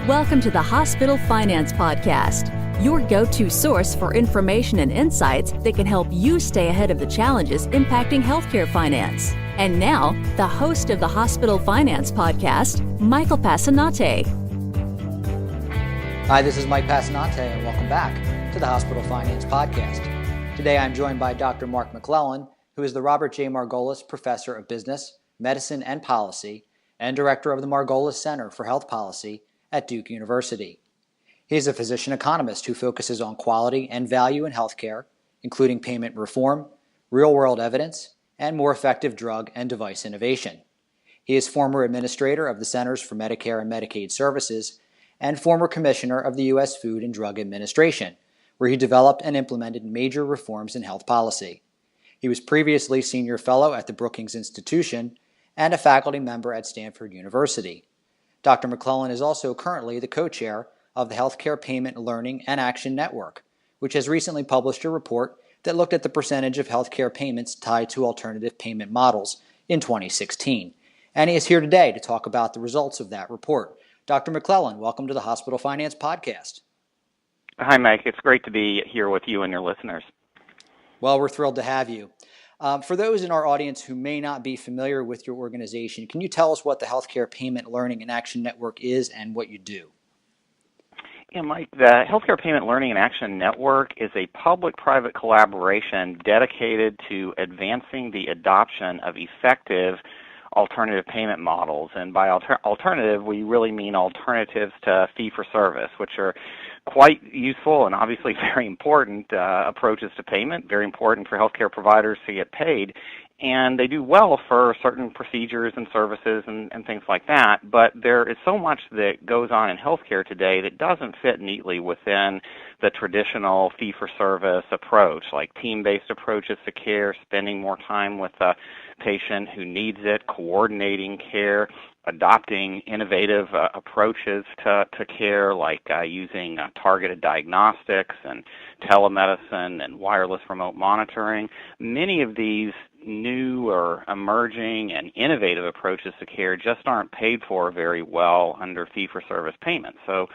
Welcome to the Hospital Finance Podcast, your go-to source for information and insights that can help you stay ahead of the challenges impacting healthcare finance. And now, the host of the Hospital Finance Podcast, Michael Passanante. Hi, this is Mike Passanante, and welcome back to the Hospital Finance Podcast. Today, I'm joined by Dr. Mark McClellan, who is the Robert J. Margolis Professor of Business, Medicine, and Policy, and Director of the Margolis Center for Health Policy at Duke University. He is a physician economist who focuses on quality and value in healthcare, including payment reform, real-world evidence, and more effective drug and device innovation. He is former administrator of the Centers for Medicare and Medicaid Services and former commissioner of the U.S. Food and Drug Administration, where he developed and implemented major reforms in health policy. He was previously senior fellow at the Brookings Institution and a faculty member at Stanford University. Dr. McClellan is also currently the co-chair of the Healthcare Payment Learning and Action Network, which has recently published a report that looked at the percentage of healthcare payments tied to alternative payment models in 2016. And he is here today to talk about the results of that report. Dr. McClellan, welcome to the Hospital Finance Podcast. Hi, Mike. It's great to be here with you and your listeners. Well, we're thrilled to have you. For those in our audience who may not be familiar with your organization, can you tell us what the Healthcare Payment Learning and Action Network is and what you do? Yeah, Mike, the Healthcare Payment Learning and Action Network is a public-private collaboration dedicated to advancing the adoption of effective alternative payment models. And by alternative, we really mean alternatives to fee-for-service, which are quite useful and obviously very important approaches to payment, very important for healthcare providers to get paid. And they do well for certain procedures and services and things like that, but there is so much that goes on in healthcare today that doesn't fit neatly within the traditional fee-for-service approach, like team-based approaches to care, spending more time with a patient who needs it, coordinating care, adopting innovative approaches to care, like using targeted diagnostics and telemedicine and wireless remote monitoring. Many of these new or emerging and innovative approaches to care just aren't paid for very well under fee-for-service payments. So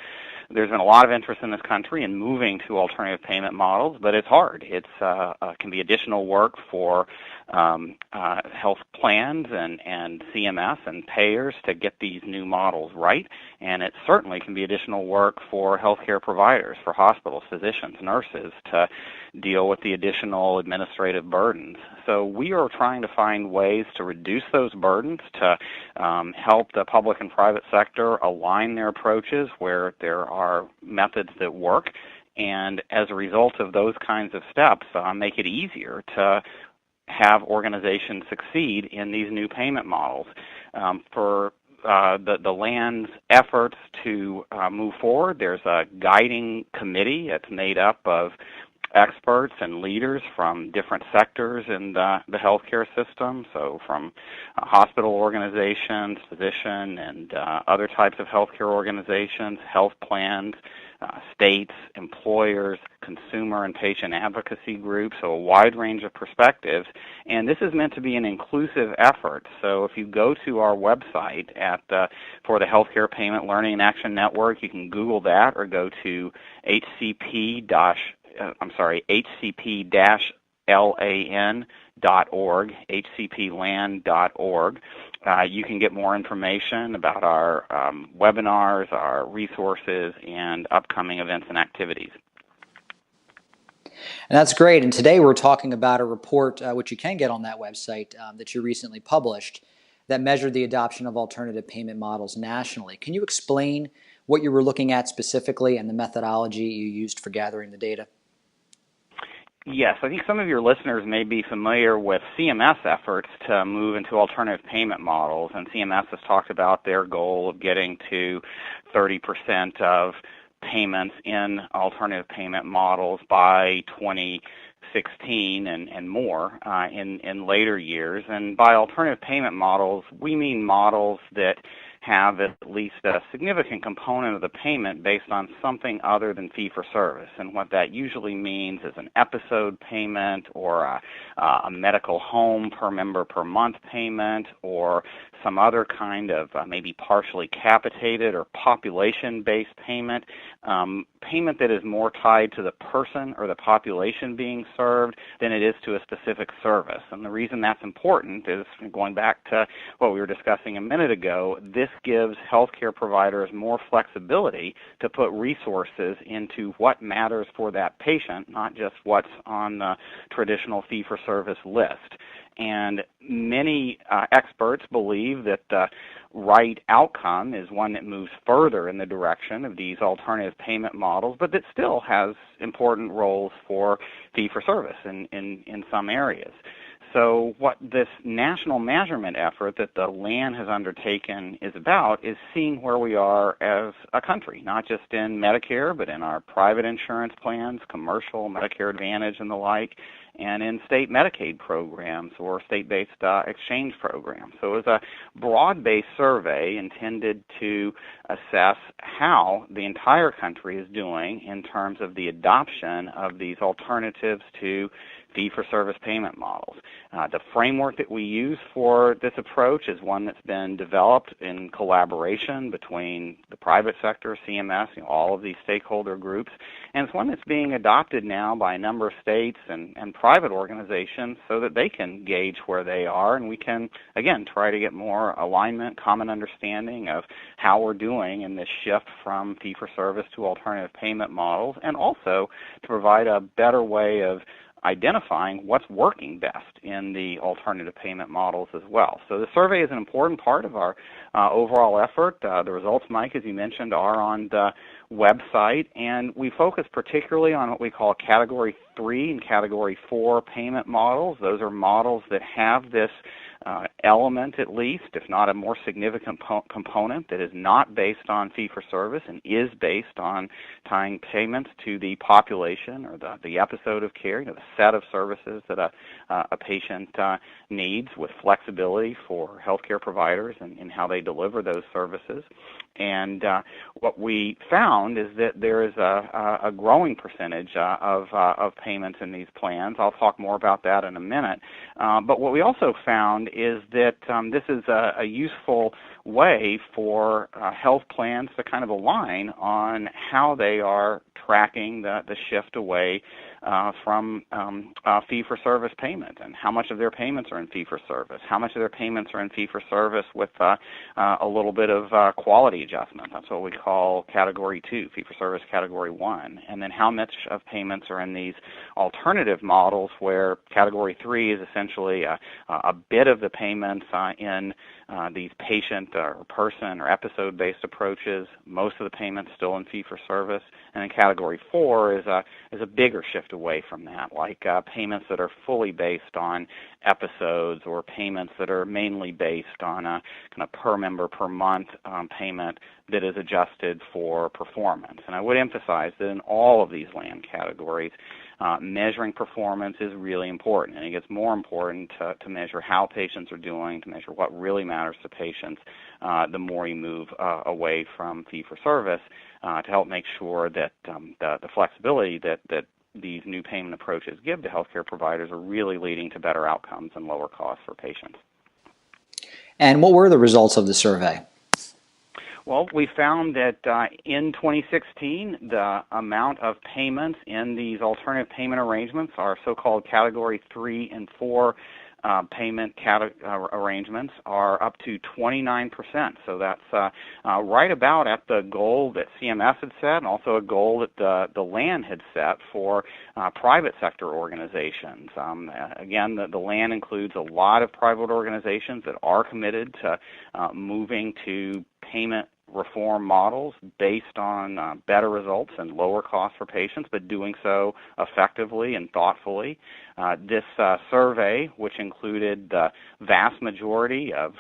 there's been a lot of interest in this country in moving to alternative payment models, but it's hard. It can be additional work for health plans and CMS and payers to get these new models right, and it certainly can be additional work for healthcare providers, for hospitals, physicians, nurses to deal with the additional administrative burdens. So we are trying to find ways to reduce those burdens, to help the public and private sector align their approaches where there are methods that work, and as a result of those kinds of steps, make it easier to have organizations succeed in these new payment models. For the LAN's efforts to move forward, there's a guiding committee that's made up of experts and leaders from different sectors in the healthcare system, so from hospital organizations, physician and other types of healthcare organizations, health plans, states, employers, consumer and patient advocacy groups, so a wide range of perspectives. And this is meant to be an inclusive effort. So if you go to our website for the Healthcare Payment Learning and Action Network, you can Google that or go to HCP-LAN.org, HCPLAN.org. You can get more information about our webinars, our resources, and upcoming events and activities. And that's great. And today we're talking about a report, which you can get on that website, that you recently published, that measured the adoption of alternative payment models nationally. Can you explain what you were looking at specifically and the methodology you used for gathering the data? Yes, I think some of your listeners may be familiar with CMS efforts to move into alternative payment models, and CMS has talked about their goal of getting to 30% of payments in alternative payment models by 2016 and more in later years. And by alternative payment models, we mean models that have at least a significant component of the payment based on something other than fee-for-service. And what that usually means is an episode payment or a medical home per member per month payment or some other kind of maybe partially capitated or population-based payment, payment that is more tied to the person or the population being served than it is to a specific service. And the reason that's important is, going back to what we were discussing a minute ago, this gives healthcare providers more flexibility to put resources into what matters for that patient, not just what's on the traditional fee-for-service list. And many experts believe that the right outcome is one that moves further in the direction of these alternative payment models, but that still has important roles for fee-for-service in some areas. So what this national measurement effort that the LAN has undertaken is about is seeing where we are as a country, not just in Medicare, but in our private insurance plans, commercial, Medicare Advantage and the like, and in state Medicaid programs or state-based exchange programs. So it was a broad-based survey intended to assess how the entire country is doing in terms of the adoption of these alternatives to fee-for-service payment models. The framework that we use for this approach is one that's been developed in collaboration between the private sector, CMS, all of these stakeholder groups, and it's one that's being adopted now by a number of states and private organizations so that they can gauge where they are, and we can, again, try to get more alignment, common understanding of how we're doing in this shift from fee-for-service to alternative payment models, and also to provide a better way of identifying what's working best in the alternative payment models as well. So the survey is an important part of our overall effort. The results, Mike, as you mentioned, are on the website, and we focus particularly on what we call Category 3 and Category 4 payment models. Those are models that have this element, at least, if not a more significant component, that is not based on fee-for-service and is based on tying payments to the population or the episode of care, the set of services that a patient needs, with flexibility for healthcare providers in how they deliver those services. And what we found is that there is a growing percentage of payments in these plans. I'll talk more about that in a minute. But what we also found is that this is a useful way for health plans to kind of align on how they are tracking the shift away from fee-for-service payment, and how much of their payments are in fee-for-service, how much of their payments are in fee-for-service with a little bit of quality adjustment. That's what we call Category 2, fee-for-service Category 1. And then how much of payments are in these alternative models where Category 3 is essentially a bit of the payments in these patient or person or episode-based approaches, most of the payments still in fee-for-service, and then Category 4 is a bigger shift away from that, like payments that are fully based on episodes or payments that are mainly based on a kind of per member per month payment that is adjusted for performance. And I would emphasize that in all of these LAN categories, measuring performance is really important, and it gets more important to measure how patients are doing, to measure what really matters to patients, the more you move away from fee-for-service, to help make sure that the flexibility that these new payment approaches give to healthcare providers are really leading to better outcomes and lower costs for patients. And what were the results of the survey? Well, we found that in 2016, the amount of payments in these alternative payment arrangements, our so-called Category 3 and 4 payment arrangements, are up to 29%. So that's right about at the goal that CMS had set, and also a goal that the LAN had set for private sector organizations. Again, the LAN includes a lot of private organizations that are committed to moving to payment reform models based on better results and lower costs for patients, but doing so effectively and thoughtfully. This survey, which included the vast majority of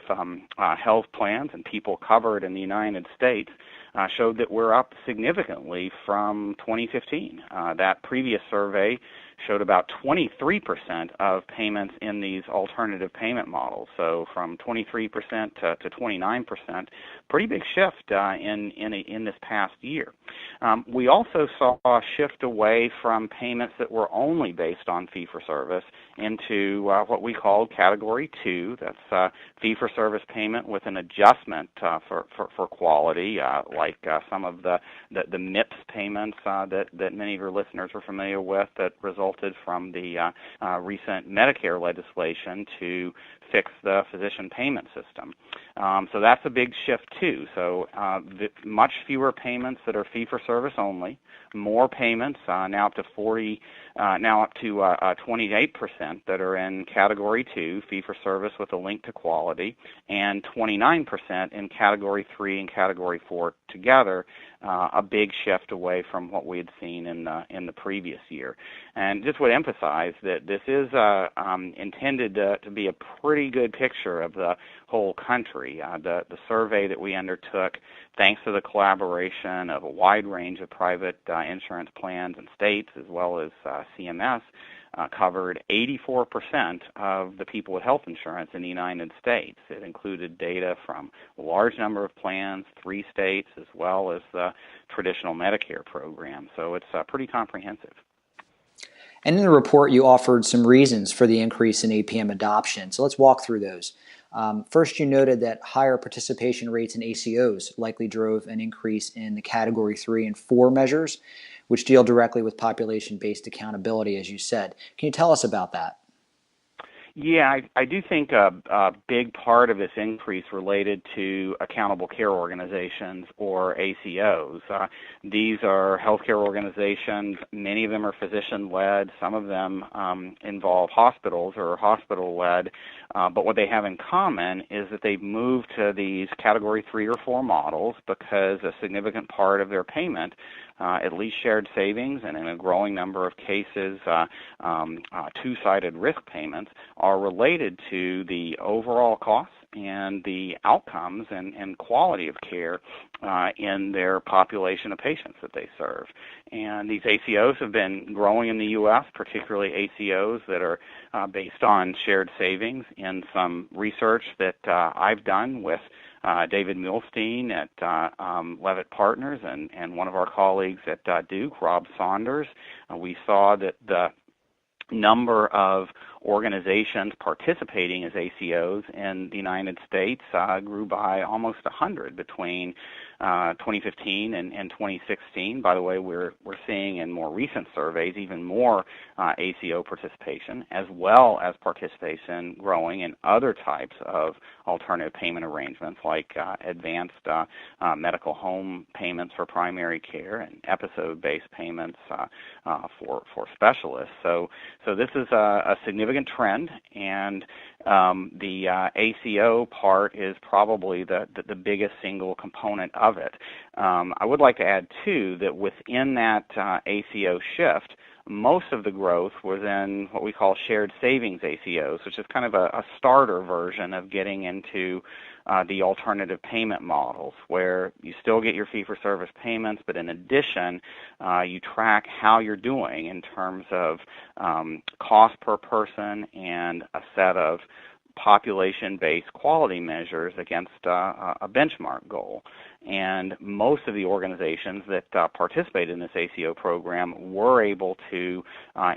health plans and people covered in the United States, showed that we're up significantly from 2015. That previous survey showed about 23% of payments in these alternative payment models. So from 23% to 29%, pretty big shift in this past year. We also saw a shift away from payments that were only based on fee-for-service into what we called Category 2. That's fee-for-service payment with an adjustment for quality, like some of the MIPS payments that many of your listeners are familiar with that resulted from the recent Medicare legislation to fix the physician payment system. So that's a big shift too. So much fewer payments that are fee-for-service only, more payments now up to 28% that are in Category 2, fee-for-service with a link to quality, and 29% in Category 3 and Category 4 together. A big shift away from what we had seen in the previous year, and just would emphasize that this is intended to be a pretty good picture of the whole country. The survey that we undertook, thanks to the collaboration of a wide range of private insurance plans and states, as well as CMS, covered 84% of the people with health insurance in the United States. It included data from a large number of plans, 3 states, as well as the traditional Medicare program. So it's pretty comprehensive. And in the report, you offered some reasons for the increase in APM adoption. So let's walk through those. First, you noted that higher participation rates in ACOs likely drove an increase in the Category 3 and 4 measures, which deal directly with population-based accountability, as you said. Can you tell us about that? Yeah, I do think a big part of this increase related to accountable care organizations, or ACOs. These are healthcare organizations. Many of them are physician-led. Some of them involve hospitals or are hospital-led. But what they have in common is that they've moved to these Category 3 or 4 models because a significant part of their payment, at least shared savings, and in a growing number of cases, two-sided risk payments, are related to the overall costs and the outcomes and quality of care in their population of patients that they serve. And these ACOs have been growing in the U.S., particularly ACOs that are based on shared savings. In some research that I've done with David Milstein at Levitt Partners and one of our colleagues at Duke, Rob Saunders, we saw that the number of organizations participating as ACOs in the United States grew by almost 100 between 2015 and 2016. By the way, we're seeing in more recent surveys even more ACO participation, as well as participation growing in other types of alternative payment arrangements like advanced medical home payments for primary care and episode-based payments for specialists. So this is a significant trend, and the ACO part is probably the biggest single component of it. I would like to add, too, that within that ACO shift, most of the growth was in what we call shared savings ACOs, which is kind of a starter version of getting into the alternative payment models, where you still get your fee-for-service payments, but in addition, you track how you're doing in terms of cost per person and a set of population-based quality measures against a benchmark goal. And most of the organizations that participate in this ACO program were able to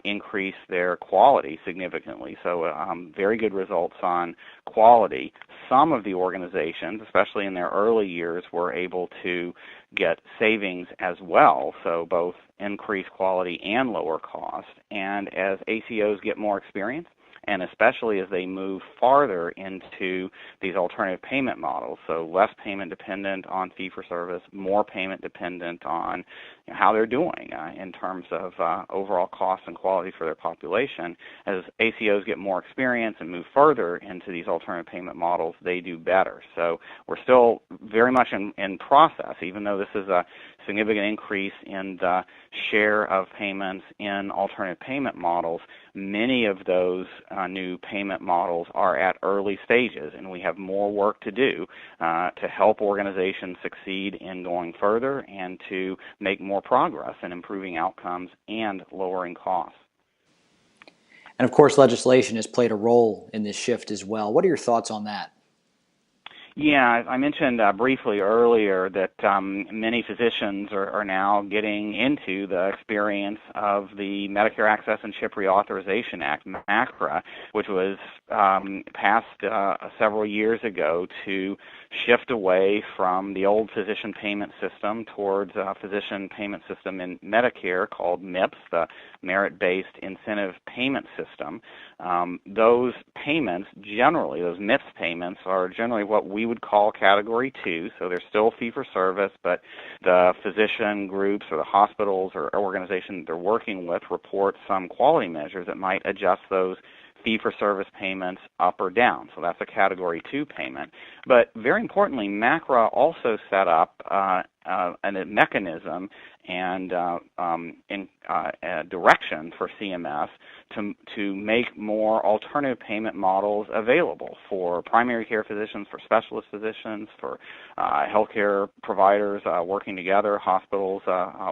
increase their quality significantly. So very good results on quality. Some of the organizations, especially in their early years, were able to get savings as well, so both increased quality and lower cost. And as ACOs get more experience, and especially as they move farther into these alternative payment models, so less payment dependent on fee-for-service, more payment dependent on how they're doing in terms of overall cost and quality for their population. As ACOs get more experience and move further into these alternative payment models, they do better. So we're still very much in process, even though this is a significant increase in the share of payments in alternative payment models. many of those new payment models are at early stages, and we have more work to do to help organizations succeed in going further and to make more progress in improving outcomes and lowering costs. And of course, legislation has played a role in this shift as well. What are your thoughts on that? Yeah, I mentioned briefly earlier that many physicians are now getting into the experience of the Medicare Access and CHIP Reauthorization Act, MACRA, which was passed several years ago to shift away from the old physician payment system towards a physician payment system in Medicare called MIPS, the Merit-Based Incentive Payment System. Those payments, generally, those MIPS payments, are generally what we would call Category 2, so they're still fee-for-service, but the physician groups or the hospitals or organizations they're working with report some quality measures that might adjust those fee-for-service payments up or down. So that's a Category 2 payment. But very importantly, MACRA also set up a mechanism and direction for CMS to make more alternative payment models available for primary care physicians, for specialist physicians, for healthcare providers working together, hospitals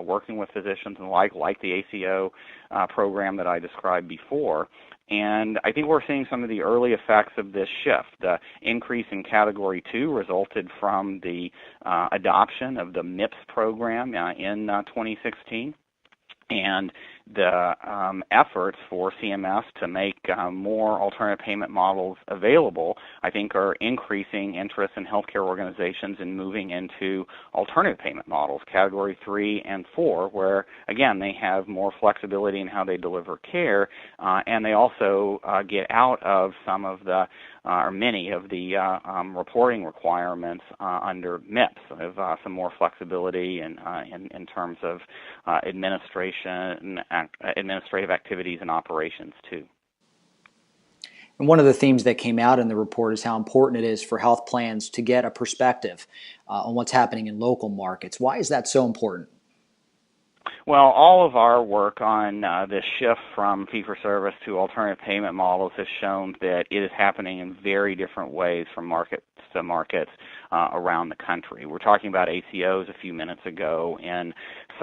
working with physicians and like the ACO program that I described before. And I think we're seeing some of the early effects of this shift. The increase in Category 2 resulted from the adoption of the MIPS program in 2016. And the efforts for CMS to make more alternative payment models available, I think, are increasing interest in healthcare organizations in moving into alternative payment models, Category 3 and 4, where, again, they have more flexibility in how they deliver care, and they also get out of some of the or many of the reporting requirements under MIPS. So they have some more flexibility in terms of administrative activities and operations too. And one of the themes that came out in the report is how important it is for health plans to get a perspective on what's happening in local markets. Why is that so important? Well, all of our work on this shift from fee-for-service to alternative payment models has shown that it is happening in very different ways from markets to markets around the country. We're talking about ACOs a few minutes ago. In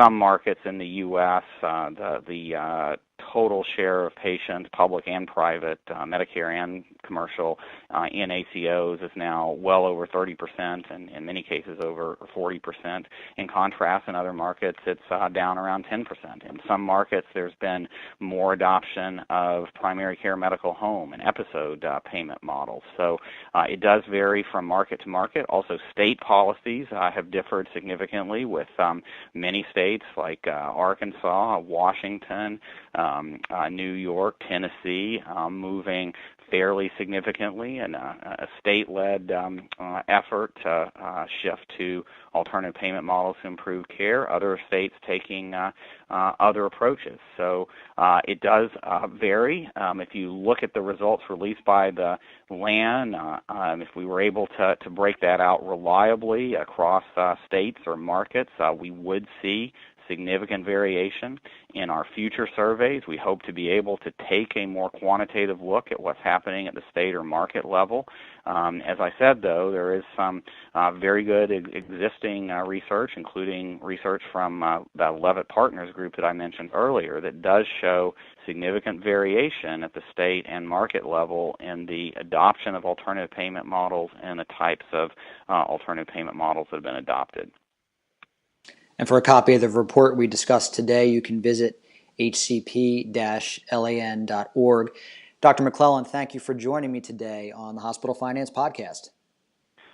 some markets in the U.S., the total share of patients, public and private, Medicare and commercial, in ACOs is now well over 30%, and in many cases over 40%. In contrast, in other markets, it's down around 10%. In some markets, there's been more adoption of primary care medical home and episode payment models. So it does vary from market to market. Also, state policies have differed significantly, with many states like Arkansas, Washington, New York, Tennessee moving fairly significantly in a state-led effort to shift to alternative payment models to improve care, other states taking other approaches. So it does vary. If you look at the results released by the LAN, if we were able to break that out reliably across states or markets, we would see significant variation. In our future surveys, we hope to be able to take a more quantitative look at what's happening at the state or market level. As I said, though, there is some very good existing research, including research from the Levitt Partners group that I mentioned earlier, that does show significant variation at the state and market level in the adoption of alternative payment models and the types of alternative payment models that have been adopted. And for a copy of the report we discussed today, you can visit hcp-lan.org. Dr. McClellan, thank you for joining me today on the Hospital Finance Podcast.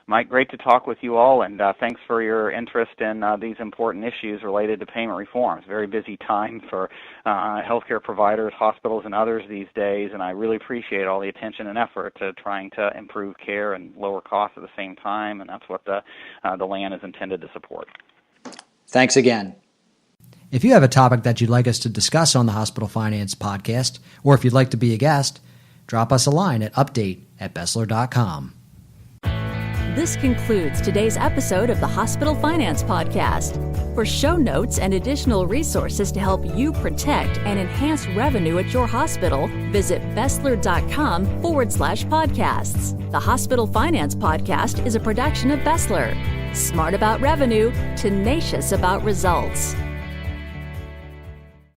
Mike, great to talk with you all, and thanks for your interest in these important issues related to payment reform. It's a very busy time for healthcare providers, hospitals, and others these days, and I really appreciate all the attention and effort to trying to improve care and lower costs at the same time, and that's what the LAN is intended to support. Thanks again. If you have a topic that you'd like us to discuss on the Hospital Finance Podcast, or if you'd like to be a guest, drop us a line at update@bessler.com. This concludes today's episode of the Hospital Finance Podcast. For show notes and additional resources to help you protect and enhance revenue at your hospital, visit Bessler.com/podcasts. The Hospital Finance Podcast is a production of Bessler. Smart about revenue, tenacious about results.